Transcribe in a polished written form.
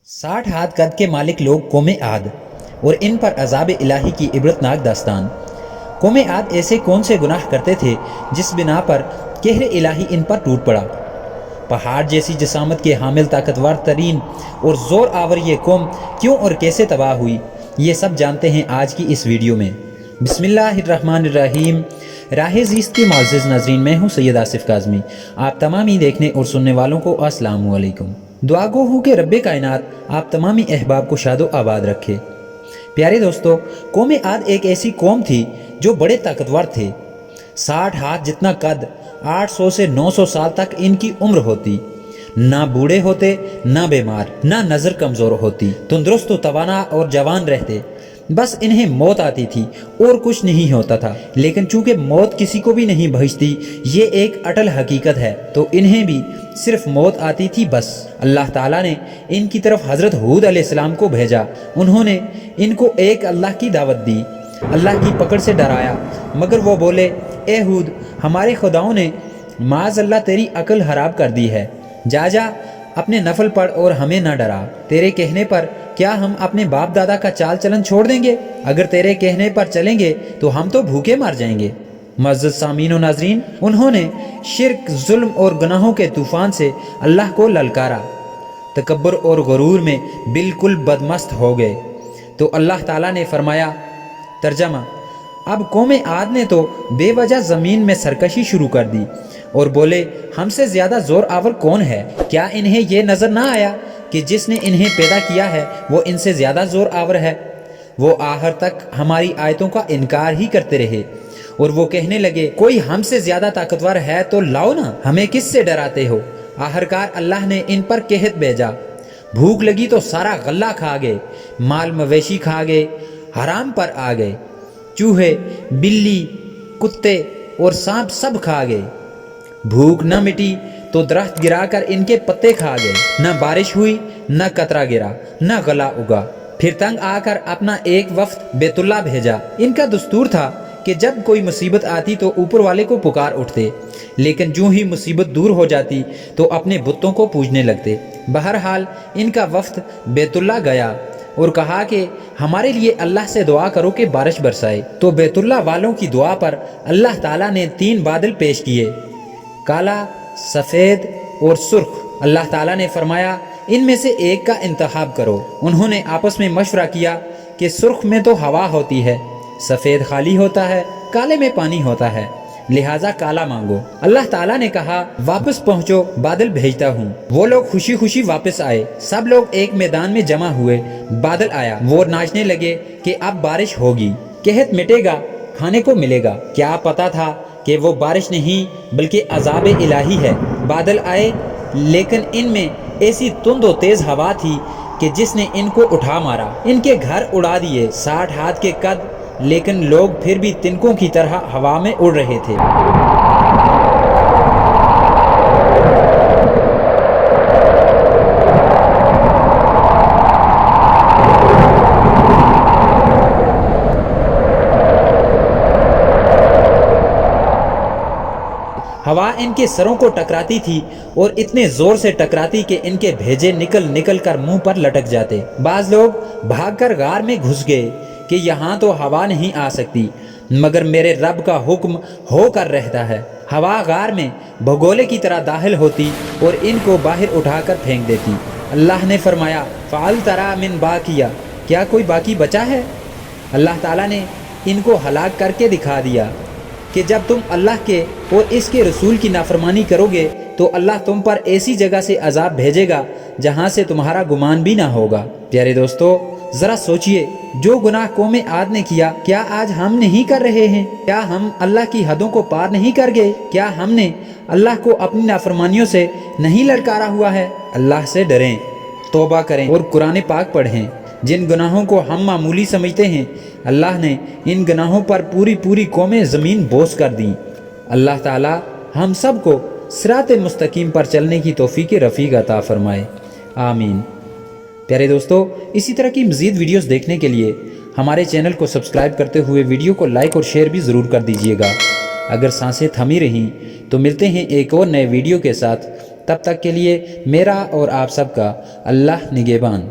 60 हाथ कद के मालिक लोग कौमे आद और इन पर अजाब इलाही की इबरतनाक दास्तान। कौमे आद ऐसे कौन से गुनाह करते थे जिस बिना पर कहर इलाही इन पर टूट पड़ा। पहाड़ जैसी जसामत के हामिल ताकतवर तरीन और ज़ोर आवर ये कौम क्यों और कैसे तबाह हुई, ये सब जानते हैं आज की इस वीडियो में। बिस्मिल्लाहिर्रहमानिर्रहीम। राहे ज़ीस्त के मुअज़्ज़िज़ नाज़रीन, मैं हूँ सैयद आसिफ काज़मी। आप तमामी देखने और सुनने वालों को अस्सलामु अलैकुम। दुआ गो हूँ कि रब्बे कायनात आप तमामी अहबाब को शादो आबाद रखे। प्यारे दोस्तों, कौम आद एक ऐसी कौम थी जो बड़े ताकतवर थे। 60 हाथ जितना कद, 800 से 900 साल तक इनकी उम्र होती। ना बूढ़े होते, ना बीमार, ना नज़र कमज़ोर होती, तंदुरुस्त तवाना और जवान रहते। बस इन्हें मौत आती थी और कुछ नहीं होता था। लेकिन चूंकि मौत किसी को भी नहीं भेजती, ये एक अटल हकीकत है, तो इन्हें भी सिर्फ मौत आती थी बस। अल्लाह ताला ने इनकी तरफ हज़रत हूद अलैहिस्सलाम को भेजा। उन्होंने इनको एक अल्लाह की दावत दी, अल्लाह की पकड़ से डराया, मगर वो बोले, ए हूद, हमारे खुदाओं ने माज़ अल्लाह तेरी अक्ल हराब कर दी है। जा अपने नफल पढ़ और हमें ना डरा। तेरे कहने पर क्या हम अपने बाप दादा का चाल चलन छोड़ देंगे? अगर तेरे कहने पर चलेंगे तो हम तो भूखे मर जाएंगे। मुअज़्ज़ज़ सामीन व नाज़रीन, उन्होंने शिर्क, जुल्म और गुनाहों के तूफ़ान से अल्लाह को ललकारा। तकब्बुर और गुरूर में बिल्कुल बदमस्त हो गए। तो अल्लाह ताला ने फरमाया, तर्जमा, अब कौम आद ने तो बेवजह ज़मीन में सरकशी शुरू कर दी और बोले, हमसे ज़्यादा ज़ोर आवर कौन है? क्या इन्हें ये नज़र ना आया कि जिसने इन्हें पैदा किया है वो इनसे ज़्यादा ज़ोर आवर है? वो आखिर तक हमारी आयतों का इनकार ही करते रहे और वो कहने लगे, कोई हमसे ज़्यादा ताकतवर है तो लाओ ना, हमें किससे डराते हो? आखिरकार अल्लाह ने इन पर कहत भेजा। भूख लगी तो सारा गल्ला खा गए, माल मवेशी खा गए, हराम पर आ गए। चूहे, बिल्ली, कुत्ते और सांप सब खा गए। भूख न मिटी तो दरख्त गिराकर इनके पत्ते खा गए। न बारिश हुई, न कतरा गिरा, न गला उगा। फिर तंग आकर अपना एक वफ्द बैतुल्ला भेजा। इनका दस्तूर था कि जब कोई मुसीबत आती तो ऊपर वाले को पुकार उठते, लेकिन जो ही मुसीबत दूर हो जाती तो अपने बुतों को पूजने लगते। बहरहाल इनका वफ्द बैतुल्ला गया और कहा कि हमारे लिए अल्लाह से दुआ करो कि बारिश बरसाए। तो बैतुल्ला वालों की दुआ पर अल्लाह ताला ने 3 बादल पेश किए, काला, सफ़ेद और सुर्ख। अल्लाह ताला ने फरमाया, इनमें से एक का इंतखाब करो। उन्होंने आपस में मशवरा किया कि सुर्ख में तो हवा होती है, सफ़ेद खाली होता है, काले में पानी होता है, लिहाजा काला मांगो। अल्लाह ताला ने कहा, वापस पहुंचो, बादल भेजता हूँ। वो लोग खुशी खुशी वापस आए। सब लोग एक मैदान में जमा हुए। बादल आया, वो नाचने लगे कि अब बारिश होगी, कहत मिटेगा, खाने को मिलेगा। क्या पता था कि वो बारिश नहीं बल्कि अजाब इलाही है। बादल आए, लेकिन इनमें ऐसी तुंद और तेज हवा थी कि जिसने इनको उठा मारा, इनके घर उड़ा दिए। 60 हाथ के कद, लेकिन लोग फिर भी तिनकों की तरह हवा में उड़ रहे थे। हवा इनके सरों को टकराती थी और इतने जोर से टकराती कि इनके भेजे निकल निकल कर मुंह पर लटक जाते। बाज लोग भागकर गार में घुस गए कि यहाँ तो हवा नहीं आ सकती, मगर मेरे रब का हुक्म होकर रहता है। हवा गार में भगोले की तरह दाखिल होती और इनको बाहर उठाकर फेंक देती। अल्लाह ने फरमाया, फ़ाल तरा मिन बाकिया, क्या कोई बाकी बचा है? अल्लाह ताला ने इनको हलाक करके दिखा दिया कि जब तुम अल्लाह के और इसके रसूल की नाफरमानी करोगे तो अल्लाह तुम पर ऐसी जगह से अजाब भेजेगा जहां से तुम्हारा गुमान भी ना होगा। प्यारे दोस्तों, ज़रा सोचिए, जो गुनाह कौम आद ने किया, क्या आज हम नहीं कर रहे हैं? क्या हम अल्लाह की हदों को पार नहीं कर गए? क्या हमने अल्लाह को अपनी नाफरमानियों से नहीं ललकारा हुआ है? अल्लाह से डरें, तौबा करें और कुरान पाक पढ़ें। जिन गुनाहों को हम मामूली समझते हैं, अल्लाह ने इन गुनाहों पर पूरी पूरी कौमें ज़मीन बोझ कर दी। अल्लाह ताला हम सब को सिरात मुस्तकीम पर चलने की तौफीक रफ़ीक अता फरमाए, आमीन। प्यारे दोस्तों, इसी तरह की मज़ीद वीडियोस देखने के लिए हमारे चैनल को सब्सक्राइब करते हुए वीडियो को लाइक और शेयर भी ज़रूर कर दीजिएगा। अगर सांसें थमी रहीं तो मिलते हैं एक और नए वीडियो के साथ। تب تک کے لیے میرا اور آپ سب کا اللہ نگہبان۔